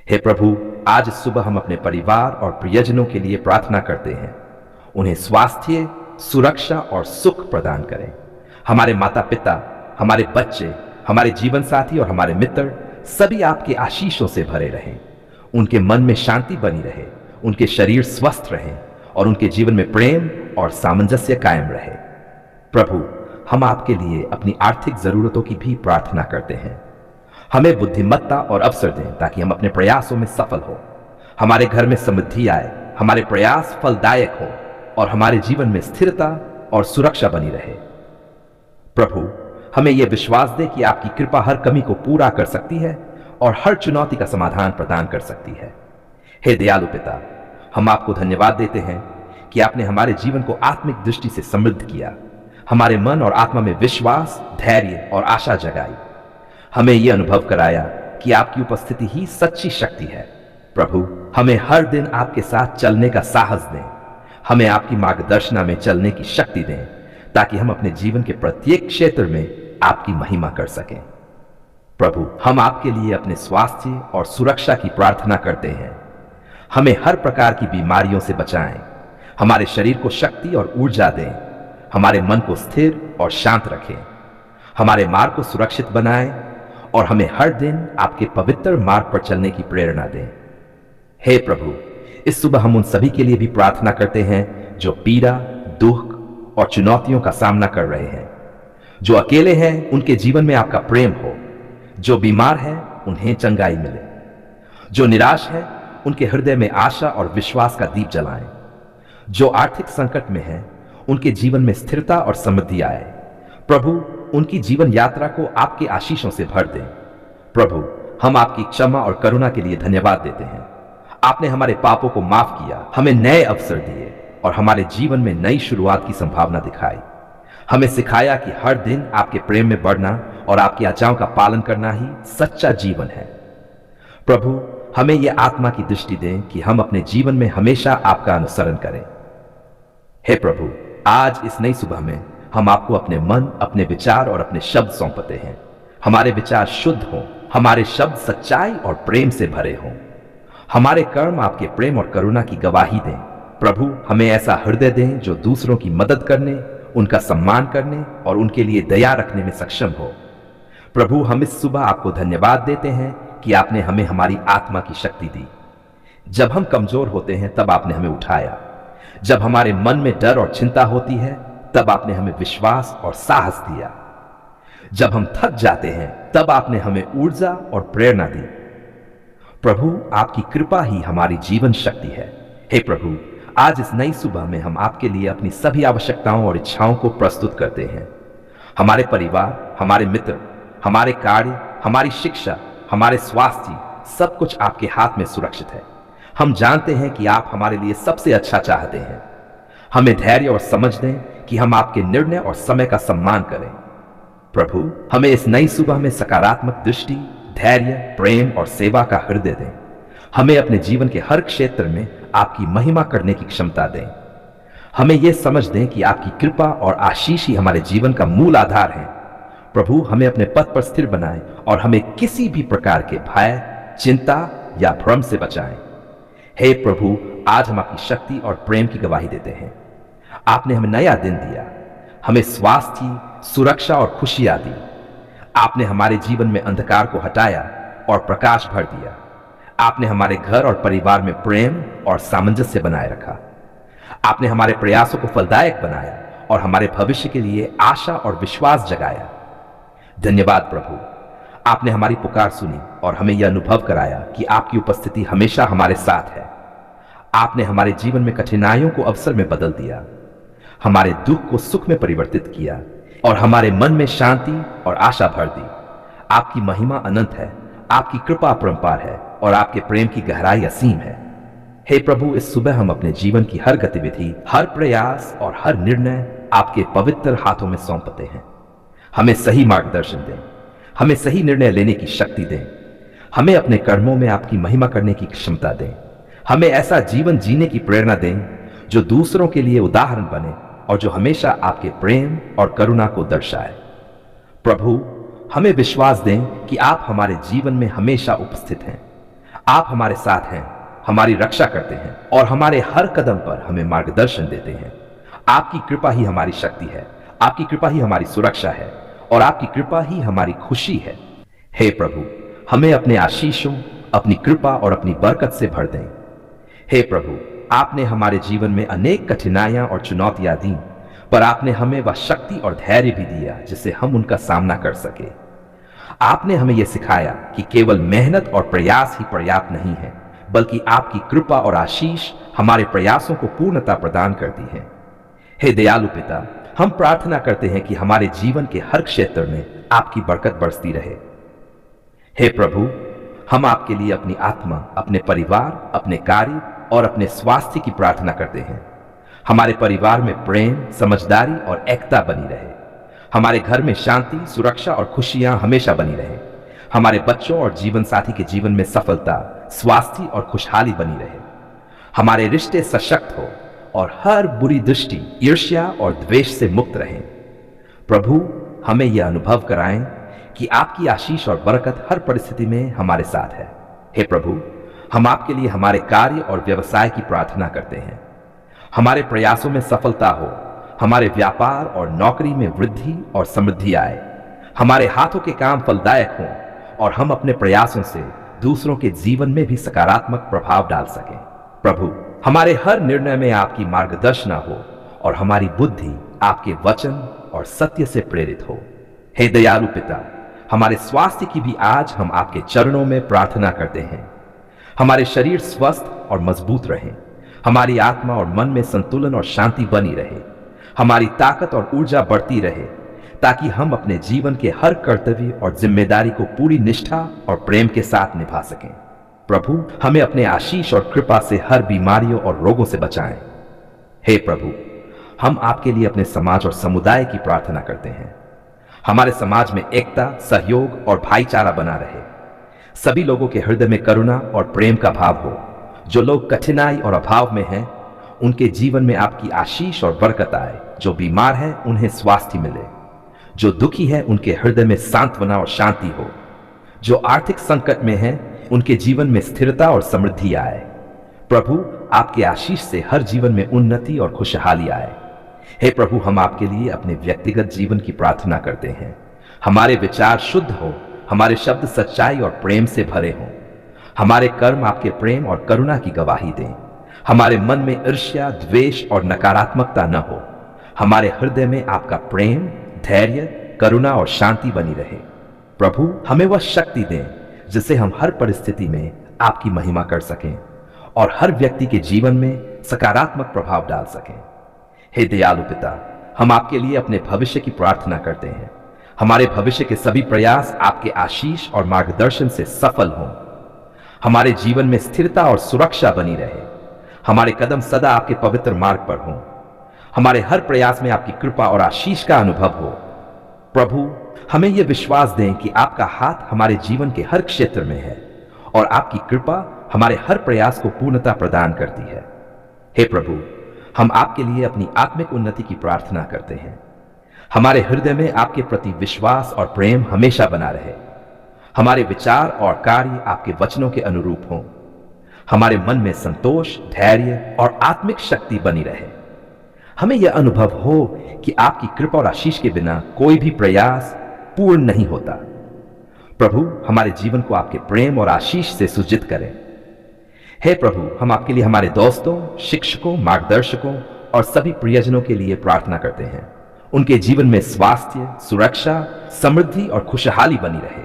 हे प्रभु, आज इस सुबह हम अपने परिवार और प्रियजनों के लिए प्रार्थना करते हैं। उन्हें स्वास्थ्य, सुरक्षा और सुख प्रदान करें। हमारे माता पिता, हमारे बच्चे, हमारे जीवन साथी और हमारे मित्र सभी आपके आशीषों से भरे रहें। उनके मन में शांति बनी रहे, उनके शरीर स्वस्थ रहें और उनके जीवन में प्रेम और सामंजस्य कायम रहे। प्रभु, हम आपके लिए अपनी आर्थिक जरूरतों की भी प्रार्थना करते हैं। हमें बुद्धिमत्ता और अवसर दें ताकि हम अपने प्रयासों में सफल हो। हमारे घर में समृद्धि आए, हमारे प्रयास फलदायक हो और हमारे जीवन में स्थिरता और सुरक्षा बनी रहे। प्रभु, हमें यह विश्वास दे कि आपकी कृपा हर कमी को पूरा कर सकती है और हर चुनौती का समाधान प्रदान कर सकती है। हे दयालु पिता, हम आपको धन्यवाद देते हैं कि आपने हमारे जीवन को आत्मिक दृष्टि से समृद्ध किया, हमारे मन और आत्मा में विश्वास, धैर्य और आशा जगाई। हमें यह अनुभव कराया कि आपकी उपस्थिति ही सच्ची शक्ति है। प्रभु, हमें हर दिन आपके साथ चलने का साहस दें। हमें आपकी मार्गदर्शना में चलने की शक्ति दें ताकि हम अपने जीवन के प्रत्येक क्षेत्र में आपकी महिमा कर सकें। प्रभु, हम आपके लिए अपने स्वास्थ्य और सुरक्षा की प्रार्थना करते हैं। हमें हर प्रकार की बीमारियों से बचाएं, हमारे शरीर को शक्ति और ऊर्जा दें, हमारे मन को स्थिर और शांत रखें, हमारे मार्ग को सुरक्षित बनाएं और हमें हर दिन आपके पवित्र मार्ग पर चलने की प्रेरणा दें। हे प्रभु, इस सुबह हम उन सभी के लिए भी प्रार्थना करते हैं जो पीड़ा, दुख और चुनौतियों का सामना कर रहे हैं। जो अकेले हैं, उनके जीवन में आपका प्रेम हो। जो बीमार हैं, उन्हें चंगाई मिले। जो निराश है, उनके हृदय में आशा और विश्वास का दीप जलाएं। जो आर्थिक संकट में हैं, उनके जीवन में स्थिरता और समृद्धि आए। प्रभु, उनकी जीवन यात्रा को आपके आशीषों से भर दें। प्रभु, हम आपकी क्षमा और करुणा के लिए धन्यवाद देते हैं। आपने हमारे पापों को माफ किया, हमें नए अवसर दिए और हमारे जीवन में नई शुरुआत की संभावना दिखाई। हमें सिखाया कि हर दिन आपके प्रेम में बढ़ना और आपकी आज्ञाओं का पालन करना ही सच्चा जीवन है। प्रभु, हमें यह आत्मा की दृष्टि दें कि हम अपने जीवन में हमेशा आपका अनुसरण करें। हे प्रभु, आज इस नई सुबह में हम आपको अपने मन, अपने विचार और अपने शब्द सौंपते हैं। हमारे विचार शुद्ध हों, हमारे शब्द सच्चाई और प्रेम से भरे हों, हमारे कर्म आपके प्रेम और करुणा की गवाही दें। प्रभु, हमें ऐसा हृदय दें जो दूसरों की मदद करने, उनका सम्मान करने और उनके लिए दया रखने में सक्षम हो। प्रभु, हम इस सुबह आपको धन्यवाद देते हैं कि आपने हमें हमारी आत्मा की शक्ति दी। जब हम कमजोर होते हैं तब आपने हमें उठाया। जब हमारे मन में डर और चिंता होती है तब आपने हमें विश्वास और साहस दिया। जब हम थक जाते हैं तब आपने हमें ऊर्जा और प्रेरणा दी। प्रभु, आपकी कृपा ही हमारी जीवन शक्ति है। हे प्रभु, आज इस नई सुबह में हम आपके लिए अपनी सभी आवश्यकताओं और इच्छाओं को प्रस्तुत करते हैं। हमारे परिवार, हमारे मित्र, हमारे कार्य, हमारी शिक्षा, हमारे स्वास्थ्य, सब कुछ आपके हाथ में सुरक्षित है। हम जानते हैं कि आप हमारे लिए सबसे अच्छा चाहते हैं। हमें धैर्य और समझ दें कि हम आपके निर्णय और समय का सम्मान करें। प्रभु, हमें इस नई सुबह में सकारात्मक दृष्टि, धैर्य, प्रेम और सेवा का हृदय दें। हमें अपने जीवन के हर क्षेत्र में आपकी महिमा करने की क्षमता दें। हमें यह समझ दें कि आपकी कृपा और आशीष ही हमारे जीवन का मूल आधार है। प्रभु, हमें अपने पथ पर स्थिर बनाएं और हमें किसी भी प्रकार के भय, चिंता या भ्रम से बचाएं। हे प्रभु, आज हम आपकी शक्ति और प्रेम की गवाही देते हैं। आपने हमें नया दिन दिया, हमें स्वास्थ्य, सुरक्षा और खुशियां दी। आपने हमारे जीवन में अंधकार को हटाया और प्रकाश भर दिया। आपने हमारे घर और परिवार में प्रेम और सामंजस्य बनाए रखा। आपने हमारे प्रयासों को फलदायक बनाया और हमारे भविष्य के लिए आशा और विश्वास जगाया। धन्यवाद प्रभु, आपने हमारी पुकार सुनी और हमें यह अनुभव कराया कि आपकी उपस्थिति हमेशा हमारे साथ है। आपने हमारे जीवन में कठिनाइयों को अवसर में बदल दिया, हमारे दुख को सुख में परिवर्तित किया और हमारे मन में शांति और आशा भर दी। आपकी महिमा अनंत है, आपकी कृपा अपरंपार है और आपके प्रेम की गहराई असीम है। हे प्रभु, इस सुबह हम अपने जीवन की हर गतिविधि, हर प्रयास और हर निर्णय आपके पवित्र हाथों में सौंपते हैं। हमें सही मार्गदर्शन दें, हमें सही निर्णय लेने की शक्ति दें, हमें अपने कर्मों में आपकी महिमा करने की क्षमता दें। हमें ऐसा जीवन जीने की प्रेरणा दें जो दूसरों के लिए उदाहरण बने और जो हमेशा आपके प्रेम और करुणा को दर्शाए। प्रभु, हमें विश्वास दें कि आप हमारे जीवन में हमेशा उपस्थित हैं। आप हमारे साथ हैं, हमारी रक्षा करते हैं और हमारे हर कदम पर हमें मार्गदर्शन देते हैं। आपकी कृपा ही हमारी शक्ति है, आपकी कृपा ही हमारी सुरक्षा है और आपकी कृपा ही हमारी खुशी है। हे प्रभु, हमें अपने आशीषों, अपनी कृपा और अपनी बरकत से भर दें। हे प्रभु, आपने हमारे जीवन में अनेक कठिनाइयां और चुनौतियां दी, पर आपने हमें वह शक्ति और धैर्य भी दिया जिससे हम उनका सामना कर सके। आपने हमें यह सिखाया कि केवल मेहनत और प्रयास ही पर्याप्त नहीं है, बल्कि आपकी कृपा और आशीष हमारे प्रयासों को पूर्णता प्रदान करती है। हे दयालु पिता, हम प्रार्थना करते हैं कि हमारे जीवन के हर क्षेत्र में आपकी बरकत बरसती रहे। हे प्रभु, हम आपके लिए अपनी आत्मा, अपने परिवार, अपने कार्य और अपने स्वास्थ्य की प्रार्थना करते हैं। हमारे परिवार में प्रेम, समझदारी और एकता बनी रहे। हमारे घर में शांति, सुरक्षा और खुशियां हमेशा बनी रहे। हमारे बच्चों और जीवन साथी के जीवन में सफलता, स्वास्थ्य और खुशहाली बनी रहे। हमारे रिश्ते सशक्त हो और हर बुरी दृष्टि, ईर्ष्या और द्वेष से मुक्त रहें। प्रभु, हमें यह अनुभव कराएं कि आपकी आशीष और बरकत हर परिस्थिति में हमारे साथ है। हे प्रभु, हम आपके लिए हमारे कार्य और व्यवसाय की प्रार्थना करते हैं। हमारे प्रयासों में सफलता हो, हमारे व्यापार और नौकरी में वृद्धि और समृद्धि आए, हमारे हाथों के काम फलदायक हों और हम अपने प्रयासों से दूसरों के जीवन में भी सकारात्मक प्रभाव डाल सकें। प्रभु, हमारे हर निर्णय में आपकी मार्गदर्शन हो और हमारी बुद्धि आपके वचन और सत्य से प्रेरित हो। हे दयालु पिता, हमारे स्वास्थ्य की भी आज हम आपके चरणों में प्रार्थना करते हैं। हमारे शरीर स्वस्थ और मजबूत रहे, हमारी आत्मा और मन में संतुलन और शांति बनी रहे, हमारी ताकत और ऊर्जा बढ़ती रहे, ताकि हम अपने जीवन के हर कर्तव्य और जिम्मेदारी को पूरी निष्ठा और प्रेम के साथ निभा सकें। प्रभु, हमें अपने आशीष और कृपा से हर बीमारियों और रोगों से बचाएं। हे प्रभु, हम आपके लिए अपने समाज और समुदाय की प्रार्थना करते हैं। हमारे समाज में एकता, सहयोग और भाईचारा बना रहे। सभी लोगों के हृदय में करुणा और प्रेम का भाव हो। जो लोग कठिनाई और अभाव में हैं, उनके जीवन में आपकी आशीष और बरकत आए। जो बीमार हैं, उन्हें स्वास्थ्य मिले। जो दुखी हैं, उनके हृदय में सांत्वना और शांति हो। जो आर्थिक संकट में हैं, उनके जीवन में स्थिरता और समृद्धि आए। प्रभु, आपके आशीष से हर जीवन में उन्नति और खुशहाली आए। हे प्रभु, हम आपके लिए अपने व्यक्तिगत जीवन की प्रार्थना करते हैं। हमारे विचार शुद्ध हो, हमारे शब्द सच्चाई और प्रेम से भरे हों, हमारे कर्म आपके प्रेम और करुणा की गवाही दें। हमारे मन में ईर्ष्या, द्वेष और नकारात्मकता न हो। हमारे हृदय में आपका प्रेम, धैर्य, करुणा और शांति बनी रहे। प्रभु, हमें वह शक्ति दें जिससे हम हर परिस्थिति में आपकी महिमा कर सकें और हर व्यक्ति के जीवन में सकारात्मक प्रभाव डाल सकें। हे दयालु पिता, हम आपके लिए अपने भविष्य की प्रार्थना करते हैं। हमारे भविष्य के सभी प्रयास आपके आशीष और मार्गदर्शन से सफल हों। हमारे जीवन में स्थिरता और सुरक्षा बनी रहे। हमारे कदम सदा आपके पवित्र मार्ग पर हों। हमारे हर प्रयास में आपकी कृपा और आशीष का अनुभव हो। प्रभु, हमें यह विश्वास दें कि आपका हाथ हमारे जीवन के हर क्षेत्र में है और आपकी कृपा हमारे हर प्रयास को पूर्णता प्रदान करती है। हे प्रभु, हम आपके लिए अपनी आत्मिक उन्नति की प्रार्थना करते हैं। हमारे हृदय में आपके प्रति विश्वास और प्रेम हमेशा बना रहे। हमारे विचार और कार्य आपके वचनों के अनुरूप हों। हमारे मन में संतोष, धैर्य और आत्मिक शक्ति बनी रहे। हमें यह अनुभव हो कि आपकी कृपा और आशीष के बिना कोई भी प्रयास पूर्ण नहीं होता। प्रभु, हमारे जीवन को आपके प्रेम और आशीष से सुजित करें। हे प्रभु, हम आपके लिए हमारे दोस्तों, शिक्षकों, मार्गदर्शकों और सभी प्रियजनों के लिए प्रार्थना करते हैं। उनके जीवन में स्वास्थ्य, सुरक्षा, समृद्धि और खुशहाली बनी रहे।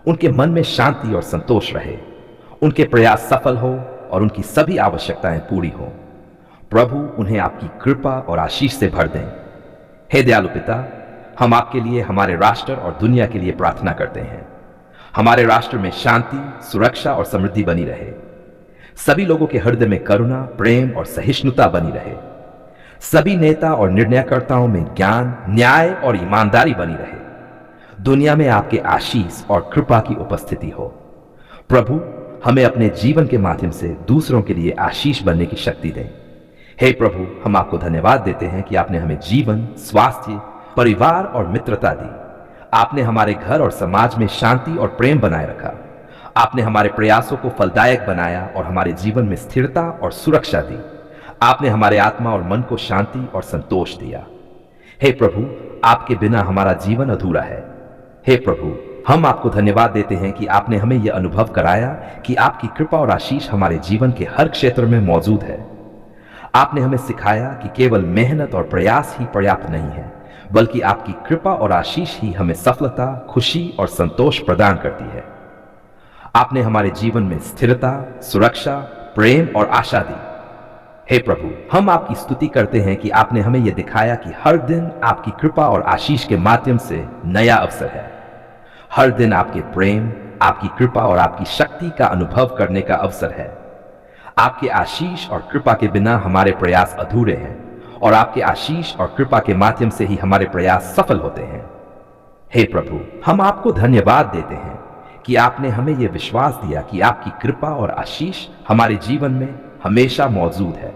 उनके मन में शांति और संतोष रहे। उनके प्रयास सफल हो और उनकी सभी आवश्यकताएं पूरी हो। प्रभु, उन्हें आपकी कृपा और आशीष से भर दें। हे दयालु पिता, हम आपके लिए हमारे राष्ट्र और दुनिया के लिए प्रार्थना करते हैं। हमारे राष्ट्र में शांति, सुरक्षा और समृद्धि बनी रहे। सभी लोगों के हृदय में करुणा, प्रेम और सहिष्णुता बनी रहे। सभी नेता और निर्णयकर्ताओं में ज्ञान, न्याय और ईमानदारी बनी रहे। दुनिया में आपके आशीष और कृपा की उपस्थिति हो। प्रभु, हमें अपने जीवन के माध्यम से दूसरों के लिए आशीष बनने की शक्ति दें। हे प्रभु, हम आपको धन्यवाद देते हैं कि आपने हमें जीवन, स्वास्थ्य, परिवार और मित्रता दी। आपने हमारे घर और समाज में शांति और प्रेम बनाए रखा। आपने हमारे प्रयासों को फलदायक बनाया और हमारे जीवन में स्थिरता और सुरक्षा दी। आपने हमारे आत्मा और मन को शांति और संतोष दिया। हे प्रभु, आपके बिना हमारा जीवन अधूरा है। हे प्रभु, हम आपको धन्यवाद देते हैं कि आपने हमें यह अनुभव कराया कि आपकी कृपा और आशीष हमारे जीवन के हर क्षेत्र में मौजूद है। आपने हमें सिखाया कि केवल मेहनत और प्रयास ही पर्याप्त नहीं है, बल्कि आपकी कृपा और आशीष ही हमें सफलता, खुशी और संतोष प्रदान करती है। आपने हमारे जीवन में स्थिरता, सुरक्षा, प्रेम और आशा दी। हे प्रभु, हम आपकी स्तुति करते हैं कि आपने हमें यह दिखाया कि हर दिन आपकी कृपा और आशीष के माध्यम से नया अवसर है। हर दिन आपके प्रेम, आपकी कृपा और आपकी शक्ति का अनुभव करने का अवसर है। आपके आशीष और कृपा के बिना हमारे प्रयास अधूरे हैं और आपके आशीष और कृपा के माध्यम से ही हमारे प्रयास सफल होते हैं। हे प्रभु, हम आपको धन्यवाद देते हैं कि आपने हमें यह विश्वास दिया कि आपकी कृपा और आशीष हमारे जीवन में हमेशा मौजूद है।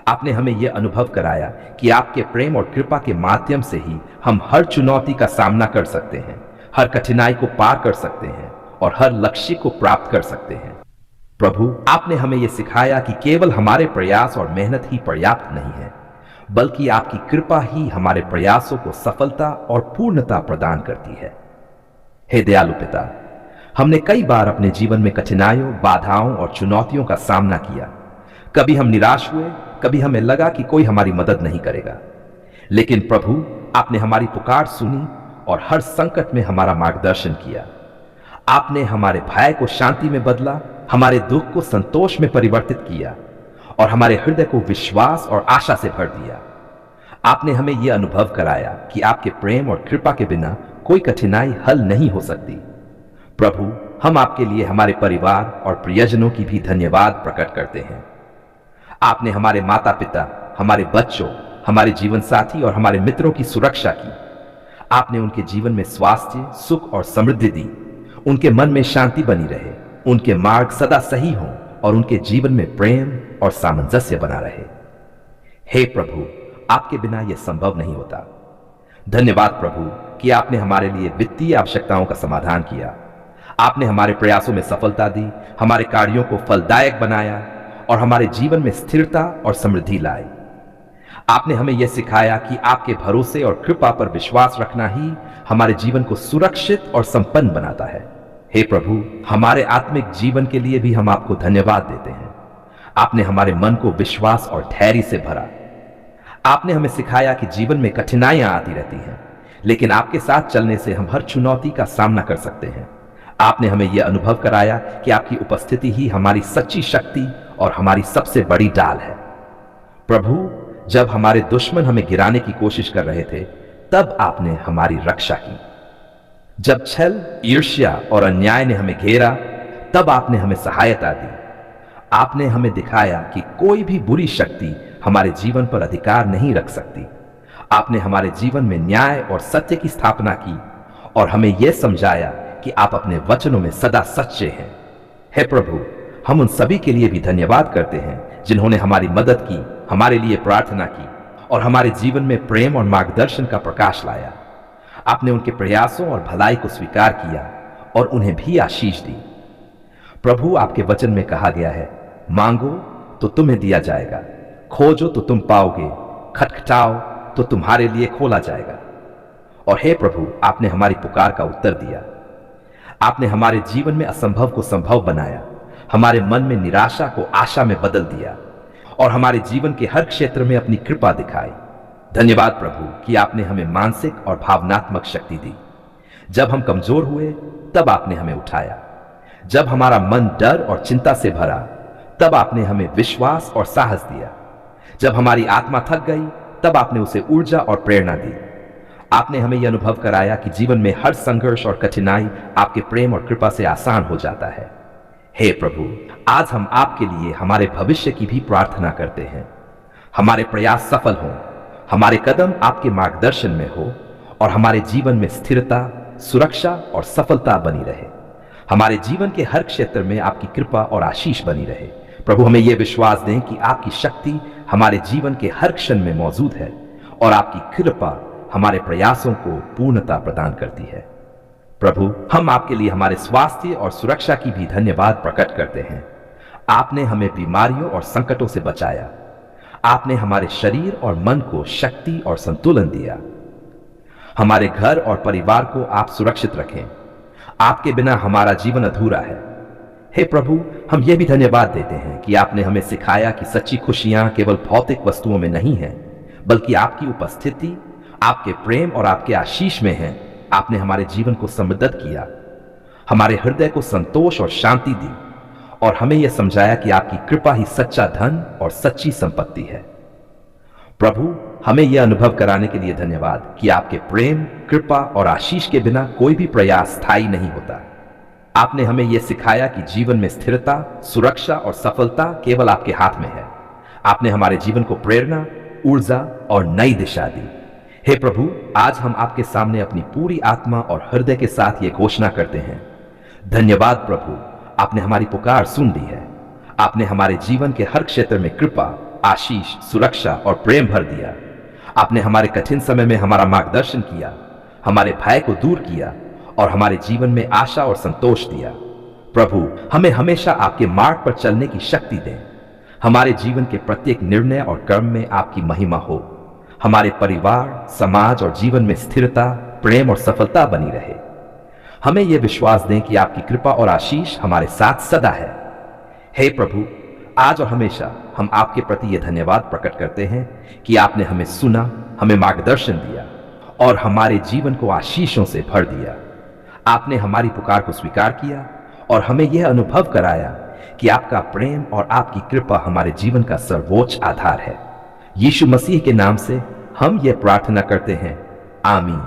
आपने हमें यह अनुभव कराया कि आपके प्रेम और कृपा के माध्यम से ही हम हर चुनौती का सामना कर सकते हैं, हर कठिनाई को पार कर सकते हैं और हर लक्ष्य को प्राप्त कर सकते हैं। प्रभु, आपने हमें यह सिखाया कि केवल हमारे प्रयास और मेहनत ही पर्याप्त नहीं है, बल्कि आपकी कृपा ही हमारे प्रयासों को सफलता और पूर्णता प्रदान करती है। हे दयालु पिता, हमने कई बार अपने जीवन में कठिनाइयों, बाधाओं और चुनौतियों का सामना किया। कभी हम निराश हुए, कभी हमें लगा कि कोई हमारी मदद नहीं करेगा। लेकिन प्रभु, आपने हमारी पुकार सुनी और हर संकट में हमारा मार्गदर्शन किया। आपने हमारे भय को शांति में बदला, हमारे दुख को संतोष में परिवर्तित किया और हमारे हृदय को विश्वास और आशा से भर दिया। आपने हमें यह अनुभव कराया कि आपके प्रेम और कृपा के बिना कोई कठिनाई हल नहीं हो सकती। प्रभु, हम आपके लिए हमारे परिवार और प्रियजनों की भी धन्यवाद प्रकट करते हैं। आपने हमारे माता पिता, हमारे बच्चों, हमारे जीवन साथी और हमारे मित्रों की सुरक्षा की। आपने उनके जीवन में स्वास्थ्य, सुख और समृद्धि दी। उनके मन में शांति बनी रहे, उनके मार्ग सदा सही हों और उनके जीवन में प्रेम और सामंजस्य बना रहे। हे प्रभु, आपके बिना यह संभव नहीं होता। धन्यवाद प्रभु कि आपने हमारे लिए वित्तीय आवश्यकताओं का समाधान किया। आपने हमारे प्रयासों में सफलता दी, हमारे कार्यों को फलदायक बनाया और हमारे जीवन में स्थिरता और समृद्धि लाई। आपने हमें यह सिखाया कि आपके भरोसे और कृपा पर विश्वास रखना ही हमारे जीवन को सुरक्षित और संपन्न बनाता है। हे प्रभु, हमारे आत्मिक जीवन के लिए भी हम आपको धन्यवाद देते हैं। आपने हमारे मन को विश्वास और धैर्य से भरा। आपने हमें सिखाया कि जीवन में कठिनाइयां आती रहती हैं, लेकिन आपके साथ चलने से हम हर चुनौती का सामना कर सकते हैं। आपने हमें यह अनुभव कराया कि आपकी उपस्थिति ही हमारी सच्ची शक्ति और हमारी सबसे बड़ी ढाल है। प्रभु, जब हमारे दुश्मन हमें गिराने की कोशिश कर रहे थे, तब आपने हमारी रक्षा की। जब छल, ईर्ष्या और अन्याय ने हमें घेरा, तब आपने हमें सहायता दी। आपने हमें दिखाया कि कोई भी बुरी शक्ति हमारे जीवन पर अधिकार नहीं रख सकती। आपने हमारे जीवन में न्याय और सत्य की स्थापना की और हमें यह समझाया कि आप अपने वचनों में सदा सच्चे हैं। हे प्रभु, हम उन सभी के लिए भी धन्यवाद करते हैं जिन्होंने हमारी मदद की, हमारे लिए प्रार्थना की और हमारे जीवन में प्रेम और मार्गदर्शन का प्रकाश लाया। आपने उनके प्रयासों और भलाई को स्वीकार किया और उन्हें भी आशीष दी। प्रभु, आपके वचन में कहा गया है, मांगो तो तुम्हें दिया जाएगा, खोजो तो तुम पाओगे, खटखटाओ तो तुम्हारे लिए खोला जाएगा। और हे प्रभु, आपने हमारी पुकार का उत्तर दिया। आपने हमारे जीवन में असंभव को संभव बनाया, हमारे मन में निराशा को आशा में बदल दिया और हमारे जीवन के हर क्षेत्र में अपनी कृपा दिखाई। धन्यवाद प्रभु कि आपने हमें मानसिक और भावनात्मक शक्ति दी। जब हम कमजोर हुए, तब आपने हमें उठाया। जब हमारा मन डर और चिंता से भरा, तब आपने हमें विश्वास और साहस दिया। जब हमारी आत्मा थक गई, तब आपने उसे ऊर्जा और प्रेरणा दी। आपने हमें यह अनुभव कराया कि जीवन में हर संघर्ष और कठिनाई आपके प्रेम और कृपा से आसान हो जाता है। हे प्रभु, आज हम आपके लिए हमारे भविष्य की भी प्रार्थना करते हैं। हमारे प्रयास सफल हों, हमारे कदम आपके मार्गदर्शन में हो और हमारे जीवन में स्थिरता, सुरक्षा और सफलता बनी रहे। हमारे जीवन के हर क्षेत्र में आपकी कृपा और आशीष बनी रहे। प्रभु, हमें यह विश्वास दें कि आपकी शक्ति हमारे जीवन के हर क्षण में मौजूद है और आपकी कृपा हमारे प्रयासों को पूर्णता प्रदान करती है। प्रभु, हम आपके लिए हमारे स्वास्थ्य और सुरक्षा की भी धन्यवाद प्रकट करते हैं। आपने हमें बीमारियों और संकटों से बचाया। आपने हमारे शरीर और मन को शक्ति और संतुलन दिया। हमारे घर और परिवार को आप सुरक्षित रखें। आपके बिना हमारा जीवन अधूरा है। हे प्रभु, हम यह भी धन्यवाद देते हैं कि आपने हमें सिखाया कि सच्ची खुशियां केवल भौतिक वस्तुओं में नहीं है, बल्कि आपकी उपस्थिति, आपके प्रेम और आपके आशीष में है। आपने हमारे जीवन को समृद्ध किया, हमारे हृदय को संतोष और शांति दी, और हमें यह समझाया कि आपकी कृपा ही सच्चा धन और सच्ची संपत्ति है। प्रभु, हमें यह अनुभव कराने के लिए धन्यवाद कि आपके प्रेम, कृपा और आशीष के बिना कोई भी प्रयास स्थायी नहीं होता। आपने हमें यह सिखाया कि जीवन में स्थिरता, सुरक्षा और सफलता केवल आपके हाथ में है। आपने हमारे जीवन को प्रेरणा, ऊर्जा और नई दिशा दी। हे प्रभु, आज हम आपके सामने अपनी पूरी आत्मा और हृदय के साथ ये घोषणा करते हैं। धन्यवाद प्रभु, आपने हमारी पुकार सुन ली है। आपने हमारे जीवन के हर क्षेत्र में कृपा, आशीष, सुरक्षा और प्रेम भर दिया। आपने हमारे कठिन समय में हमारा मार्गदर्शन किया, हमारे भय को दूर किया और हमारे जीवन में आशा और संतोष दिया। प्रभु, हमें हमेशा आपके मार्ग पर चलने की शक्ति दें। हमारे जीवन के प्रत्येक निर्णय और कर्म में आपकी महिमा हो। हमारे परिवार, समाज और जीवन में स्थिरता, प्रेम और सफलता बनी रहे। हमें यह विश्वास दें कि आपकी कृपा और आशीष हमारे साथ सदा है। हे प्रभु, आज और हमेशा हम आपके प्रति यह धन्यवाद प्रकट करते हैं कि आपने हमें सुना, हमें मार्गदर्शन दिया और हमारे जीवन को आशीषों से भर दिया। आपने हमारी पुकार को स्वीकार किया और हमें यह अनुभव कराया कि आपका प्रेम और आपकी कृपा हमारे जीवन का सर्वोच्च आधार है। यीशु मसीह के नाम से हम यह प्रार्थना करते हैं, आमीन।